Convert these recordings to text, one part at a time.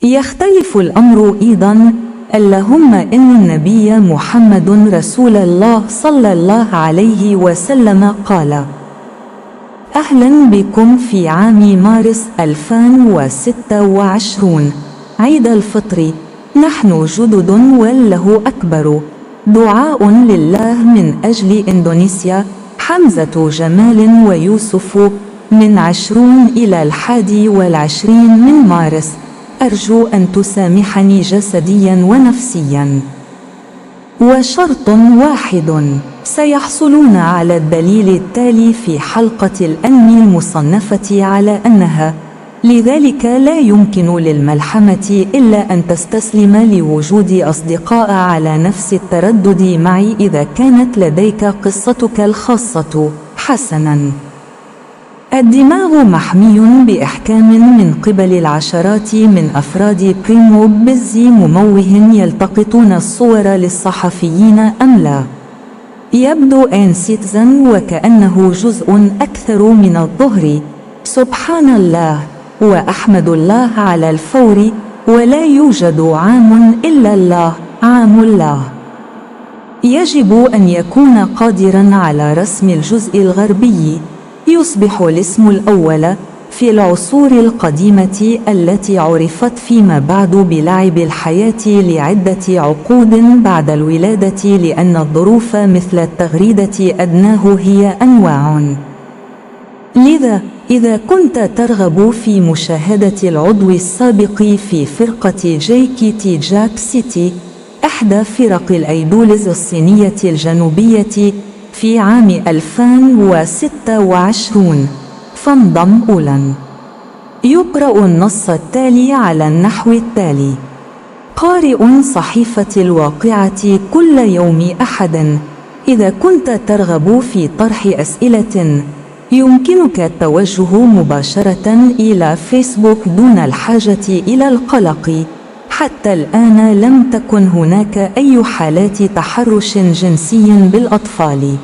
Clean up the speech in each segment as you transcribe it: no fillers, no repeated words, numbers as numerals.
يختلف الأمر أيضا. اللهم إن النبي محمد رسول الله صلى الله عليه وسلم قال: أهلا بكم في عام مارس 2026 عيد الفطر، نحن جدد والله أكبر. دعاء لله من أجل إندونيسيا، حمزة جمال ويوسف، من 20 إلى 21 من مارس. أرجو أن تسامحني جسديا ونفسيا. وشرط واحد: سيحصلون على الدليل التالي في حلقة الأنمي المصنفة على أنها، لذلك لا يمكن للملحمة إلا أن تستسلم لوجود أصدقاء على نفس التردد معي إذا كانت لديك قصتك الخاصة. حسناً. الدماغ محمي بإحكام من قبل العشرات من أفراد بريمو بيزي مموه يلتقطون الصور للصحفيين أم لا؟ يبدو إن سيتيزن وكأنه جزء أكثر من الظهر. سبحان الله وأحمد الله على الفور، ولا يوجد عام إلا الله، عام الله. يجب أن يكون قادرا على رسم الجزء الغربي. يصبح الاسم الأول في العصور القديمة التي عرفت فيما بعد بلعب الحياة لعدة عقود بعد الولادة، لأن الظروف مثل التغريدة أدناه هي أنواع. لذا إذا كنت ترغب في مشاهدة العضو السابق في فرقة جيكيتي جاك سيتي، إحدى فرق الأيدولز الصينية الجنوبية، في عام 2026، فانضم أولاً. يقرأ النص التالي على النحو التالي: قارئ صحيفة الواقعة كل يوم أحد. إذا كنت ترغب في طرح أسئلة، يمكنك التوجه مباشرة إلى فيسبوك دون الحاجة إلى القلق. حتى الآن لم تكن هناك أي حالات تحرش جنسي بالأطفال.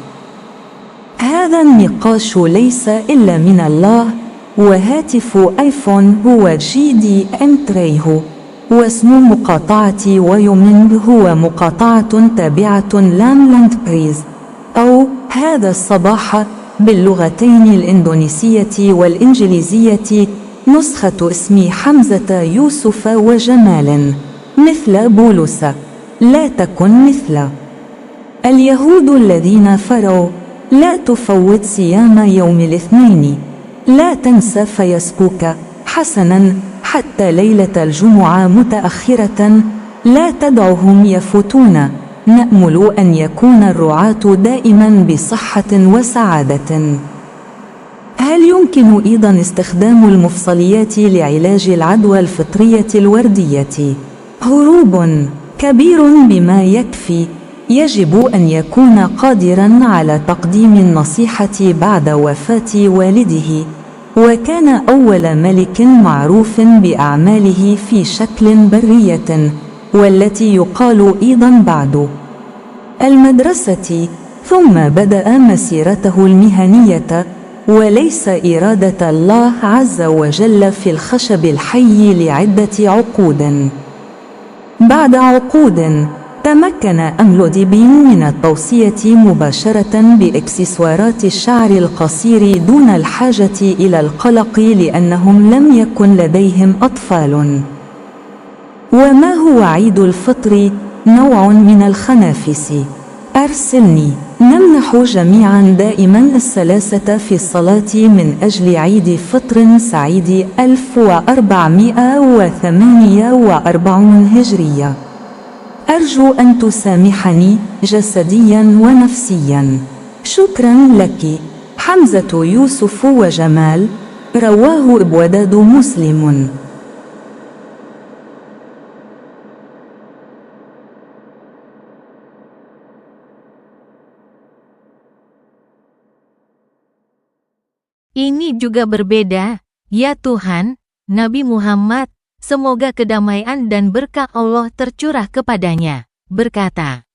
هذا النقاش ليس إلا من الله، وهاتف آيفون هو GDM3، واسم مقاطعة وايومينغ هو مقاطعة تابعة لاملاند بريز. أو هذا الصباح باللغتين الإندونيسية والإنجليزية نسخة اسم حمزة يوسف وجمال، مثل بولس، لا تكن مثل اليهود الذين فروا. لا تفوت صيام يوم الاثنين. لا تنسى فيسبوك. حسناً، حتى ليلة الجمعة متأخرة. لا تدعهم يفوتون. نأمل أن يكون الرعاة دائماً بصحة وسعادة. هل يمكن أيضاً استخدام المفصليات لعلاج العدوى الفطرية الوردية؟ هروب كبير بما يكفي. يجب أن يكون قادراً على تقديم النصيحة بعد وفاة والده، وكان أول ملك معروف بأعماله في شكل برية، والتي يقال أيضاً بعد المدرسة، ثم بدأ مسيرته المهنية، وليس إرادة الله عز وجل في الخشب الحي لعدة عقود. بعد عقود تمكن أملوديبين من التوصية مباشرة بإكسسوارات الشعر القصير دون الحاجة إلى القلق، لأنهم لم يكن لديهم أطفال. وما هو عيد الفطر؟ نوع من الخنافس. أرسلني. نمنح جميعا دائما السلاسة في الصلاة من أجل عيد فطر سعيد 1448 هجرية. أرجو أن تسامحني جسديا ونفسيا. شكرا لك. حمزة يوسف وجمال. رواه ابوداد مسلم. Ini juga berbeda, ya Tuhan, Nabi Muhammad, semoga kedamaian dan berkah Allah tercurah kepadanya, berkata,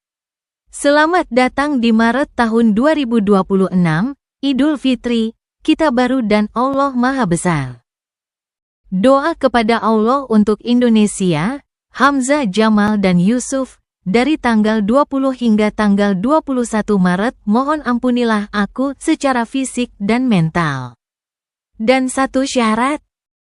"Selamat datang di Maret tahun 2026, Idul Fitri, kita baru dan Allah Maha Besar." Doa kepada Allah untuk Indonesia, Hamzah, Jamal dan Yusuf, dari tanggal 20 hingga tanggal 21 Maret, mohon ampunilah aku secara fisik dan mental. Dan satu syarat,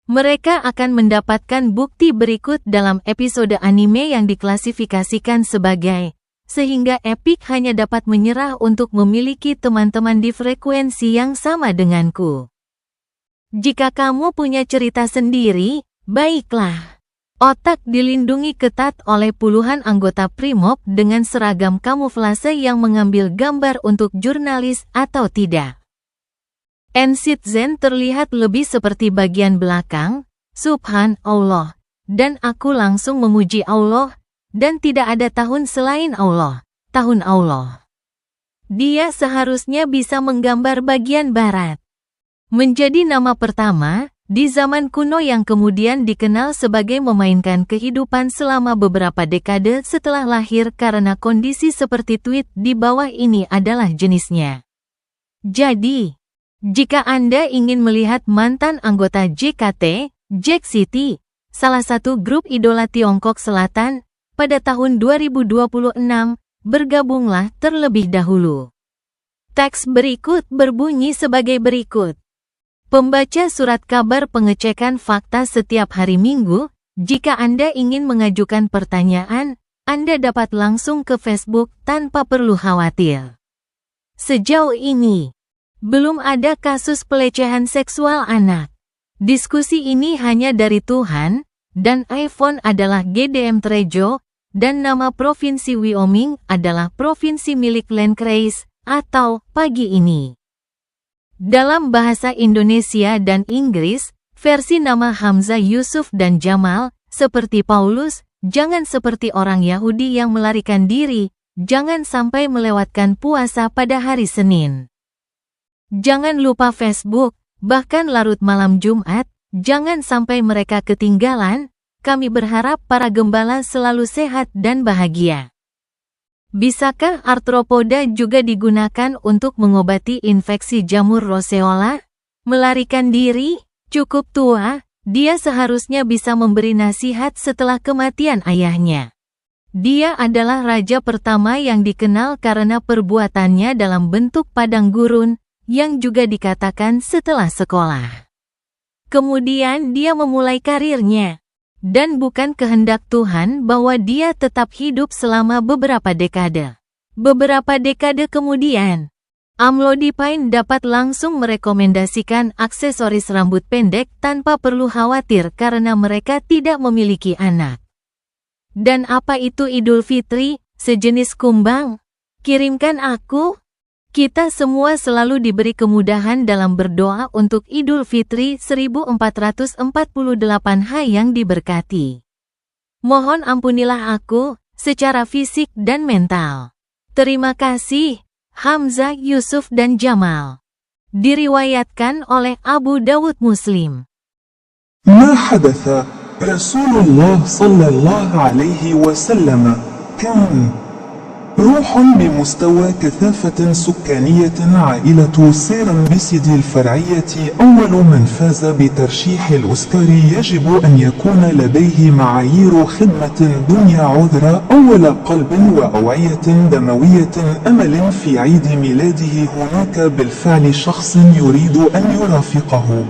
mereka akan mendapatkan bukti berikut dalam episode anime yang diklasifikasikan sebagai, sehingga Epic hanya dapat menyerah untuk memiliki teman-teman di frekuensi yang sama denganku. Jika kamu punya cerita sendiri, baiklah. Otak dilindungi ketat oleh puluhan anggota Primob dengan seragam kamuflase yang mengambil gambar untuk jurnalis atau tidak. Encitzen terlihat lebih seperti bagian belakang, subhanallah, dan aku langsung memuji Allah, dan tidak ada tahun selain Allah, tahun Allah. Dia seharusnya bisa menggambar bagian barat. Menjadi nama pertama, di zaman kuno yang kemudian dikenal sebagai memainkan kehidupan selama beberapa dekade setelah lahir karena kondisi seperti tweet di bawah ini adalah jenisnya. Jadi, jika Anda ingin melihat mantan anggota JKT, Jack City, salah satu grup idola Tiongkok Selatan, pada tahun 2026, bergabunglah terlebih dahulu. Teks berikut berbunyi sebagai berikut. Pembaca surat kabar pengecekan fakta setiap hari Minggu, jika Anda ingin mengajukan pertanyaan, Anda dapat langsung ke Facebook tanpa perlu khawatir. Sejauh ini, belum ada kasus pelecehan seksual anak. Diskusi ini hanya dari Tuhan, dan iPhone adalah GDM Trejo, dan nama Provinsi Wyoming adalah Provinsi milik Landkreis, atau pagi ini. Dalam bahasa Indonesia dan Inggris, versi nama Hamzah, Yusuf dan Jamal, seperti Paulus, jangan seperti orang Yahudi yang melarikan diri, jangan sampai melewatkan puasa pada hari Senin. Jangan lupa Facebook, bahkan larut malam Jumat, jangan sampai mereka ketinggalan. Kami berharap para gembala selalu sehat dan bahagia. Bisakah arthropoda juga digunakan untuk mengobati infeksi jamur roseola? Melarikan diri? Cukup tua, dia seharusnya bisa memberi nasihat setelah kematian ayahnya. Dia adalah raja pertama yang dikenal karena perbuatannya dalam bentuk padang gurun, yang juga dikatakan setelah sekolah. Kemudian dia memulai karirnya. Dan bukan kehendak Tuhan bahwa dia tetap hidup selama beberapa dekade. Beberapa dekade kemudian, Amlodipine dapat langsung merekomendasikan aksesoris rambut pendek tanpa perlu khawatir karena mereka tidak memiliki anak. Dan apa itu Idul Fitri, sejenis kumbang? Kirimkan aku. Kita semua selalu diberi kemudahan dalam berdoa untuk Idul Fitri 1448 yang diberkati. Mohon ampunilah aku, secara fisik dan mental. Terima kasih, Hamzah, Yusuf dan Jamal. Diriwayatkan oleh Abu Dawud Muslim. ما حدث رسول الله صلى الله عليه وسلم كان روح بمستوى كثافة سكانية عائلة سيرنبسد الفرعية أول من فاز بترشيح الأوسكار يجب أن يكون لديه معايير خدمة دنيا عذرا أول قلب وأوعية دموية أمل في عيد ميلاده هناك بالفعل شخص يريد أن يرافقه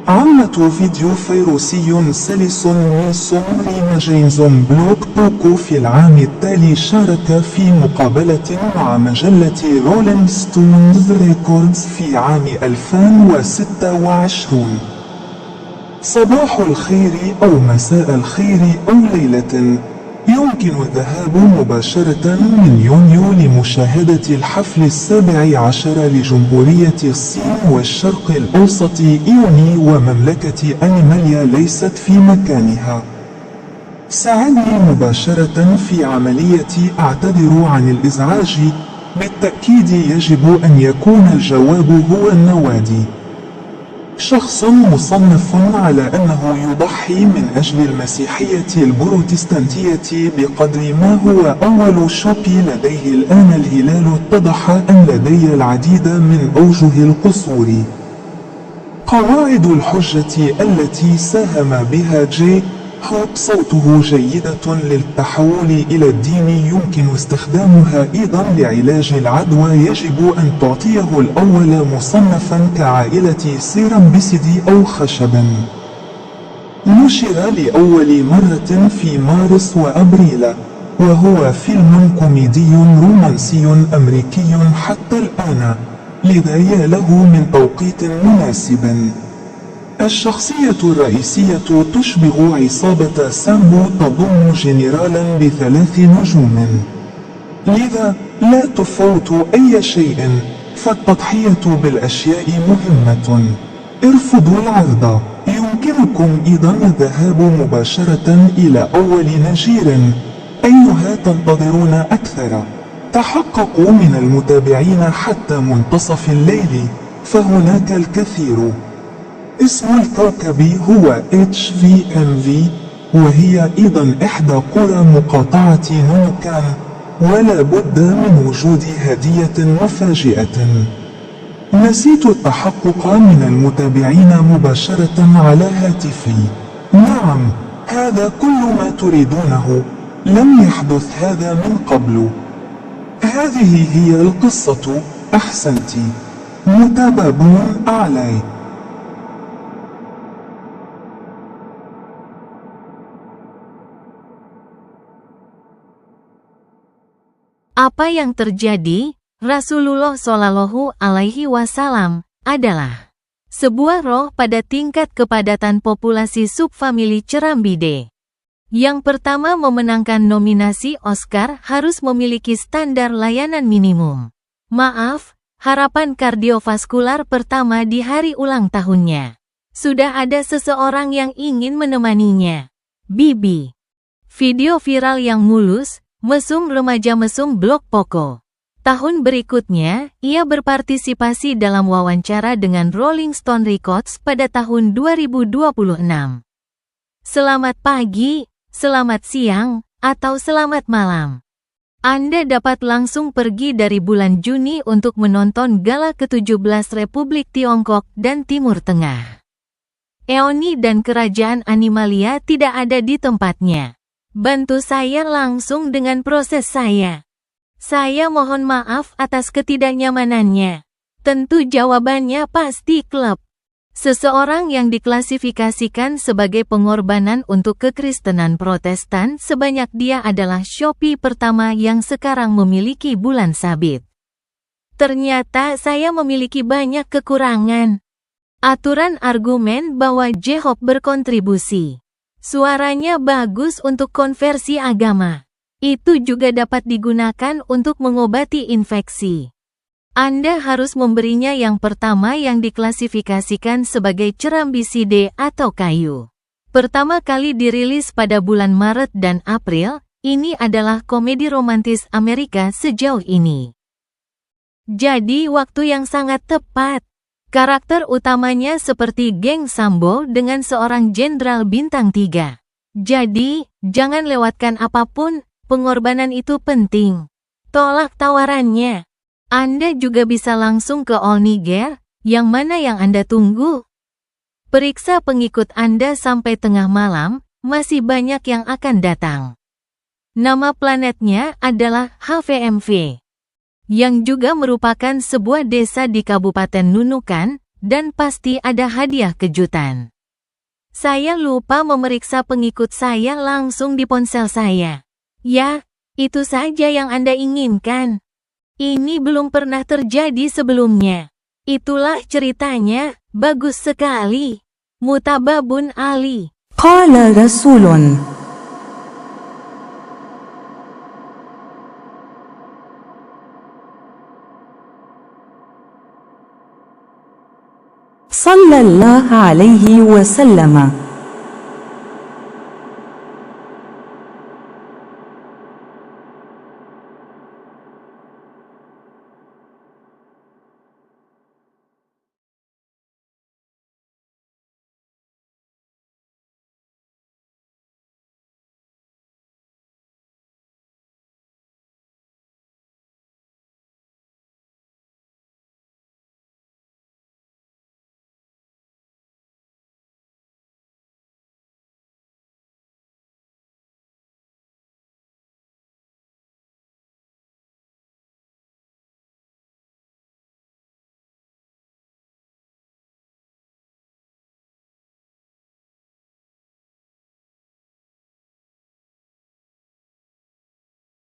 عمة فيديو فيروسي سلس من سومرين جيمس بلوك بوكو في العام التالي شارك في مقابلة مع مجلة رولينج ستونز ريكوردز في عام 2026. صباح الخير أو مساء الخير أو ليلة، يمكن الذهاب مباشرة من يونيو لمشاهدة الحفل 17 لجمهورية الصين والشرق الأوسط إيوني ومملكة أنيماليا ليست في مكانها. ساعدني مباشرة في عملية أعتذر عن الإزعاج. بالتأكيد يجب أن يكون الجواب هو النوادي. شخص مصنف على أنه يضحي من أجل المسيحية البروتستانتية بقدر ما هو أول شوبي لديه الآن الهلال اتضح أن لدي العديد من أوجه القصور. قواعد الحجة التي ساهم بها جي هوب صوته جيدة للتحول إلى الدين يمكن استخدامها أيضا لعلاج العدوى. يجب أن تعطيه الأول مصنفا كعائلة سيرامبسيدي أو خشبا. نشر لأول مرة في مارس وأبريل، وهو فيلم كوميدي رومانسي أمريكي حتى الآن، لذا يا له من توقيت مناسب. الشخصية الرئيسية تشبه عصابة سامبو، تضم جنرالا ب3 نجوم، لذا لا تفوت أي شيء، فالتضحية بالأشياء مهمة. ارفضوا العرض. يمكنكم أيضا الذهاب مباشرة إلى أول نجير. أيها تنتظرون أكثر؟ تحققوا من المتابعين حتى منتصف الليل، فهناك الكثير. اسم الكوكب هو HVMV، وهي أيضا إحدى قرى مقاطعة نونوكان، ولا بد من وجود هدية مفاجئة. نسيت التحقق من المتابعين مباشرة على هاتفي. نعم، هذا كل ما تريدونه. لم يحدث هذا من قبل. هذه هي القصة. أحسنت. متابعون أعلى. Apa yang terjadi, Rasulullah Shallallahu Alaihi Wasallam, adalah sebuah roh pada tingkat kepadatan populasi subfamili Cerambide. Yang pertama memenangkan nominasi Oscar harus memiliki standar layanan minimum. Maaf, harapan kardiovaskular pertama di hari ulang tahunnya. Sudah ada seseorang yang ingin menemaninya. Bibi. Video viral yang mulus, mesum remaja mesum blog Poko. Tahun berikutnya, ia berpartisipasi dalam wawancara dengan Rolling Stone Records pada tahun 2026. Selamat pagi, selamat siang, atau selamat malam. Anda dapat langsung pergi dari bulan Juni untuk menonton Gala ke-17 Republik Tiongkok dan Timur Tengah. Eoni dan Kerajaan Animalia tidak ada di tempatnya. Bantu saya langsung dengan proses saya. Saya mohon maaf atas ketidaknyamanannya. Tentu jawabannya pasti klub. Seseorang yang diklasifikasikan sebagai pengorbanan untuk kekristenan Protestan sebanyak dia adalah Shopee pertama yang sekarang memiliki bulan sabit. Ternyata saya memiliki banyak kekurangan. Aturan argumen bahwa J-Hope berkontribusi. Suaranya bagus untuk konversi agama. Itu juga dapat digunakan untuk mengobati infeksi. Anda harus memberinya yang pertama yang diklasifikasikan sebagai cerambiside atau kayu. Pertama kali dirilis pada bulan Maret dan April, ini adalah komedi romantis Amerika sejauh ini. Jadi waktu yang sangat tepat. Karakter utamanya seperti geng Sambo dengan seorang jenderal bintang 3. Jadi, jangan lewatkan apapun. Pengorbanan itu penting. Tolak tawarannya. Anda juga bisa langsung ke All Niger, yang mana yang Anda tunggu? Periksa pengikut Anda sampai tengah malam, masih banyak yang akan datang. Nama planetnya adalah HVMV, yang juga merupakan sebuah desa di Kabupaten Nunukan, dan pasti ada hadiah kejutan. Saya lupa memeriksa pengikut saya langsung di ponsel saya. Ya, itu saja yang Anda inginkan. Ini belum pernah terjadi sebelumnya. Itulah ceritanya, bagus sekali. Mutababun Ali. قال رسول صلى الله عليه وسلم